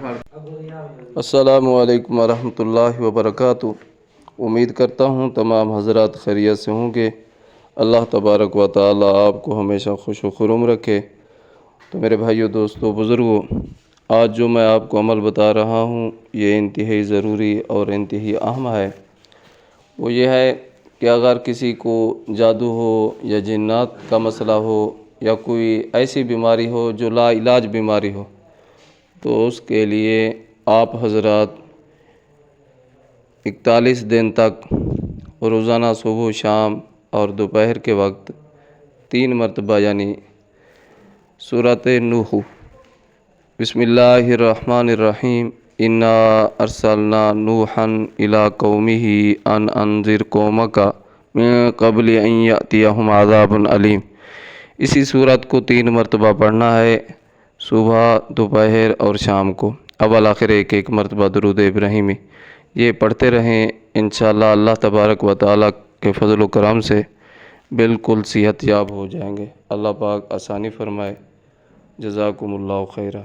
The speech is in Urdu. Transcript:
السلام علیکم ورحمۃ اللہ وبرکاتہ۔ امید کرتا ہوں تمام حضرات خیریت سے ہوں گے۔ اللہ تبارک و تعالی آپ کو ہمیشہ خوش و خرم رکھے۔ تو میرے بھائیو، دوستو، بزرگوں، آج جو میں آپ کو عمل بتا رہا ہوں یہ انتہائی ضروری اور انتہائی اہم ہے۔ وہ یہ ہے کہ اگر کسی کو جادو ہو یا جنات کا مسئلہ ہو یا کوئی ایسی بیماری ہو جو لا علاج بیماری ہو، تو اس کے لیے آپ حضرات 41 دن تک روزانہ صبح شام اور دوپہر کے وقت 3 مرتبہ یعنی سورۃ نوح، بسم اللہ الرحمن الرحیم، انا ارسلنا نوحا الی قومہ ان انذر قومک من قبل ان یأتیہم عذاب علیم، اسی سورت کو 3 مرتبہ پڑھنا ہے، صبح، دوپہر اور شام کو، بالآخر ایک مرتبہ درود ابراہیمی۔ یہ پڑھتے رہیں، انشاءاللہ اللہ تبارک و تعالیٰ کے فضل و کرم سے بالکل صحت یاب ہو جائیں گے۔ اللہ پاک آسانی فرمائے۔ جزاکم اللہ خیرہ۔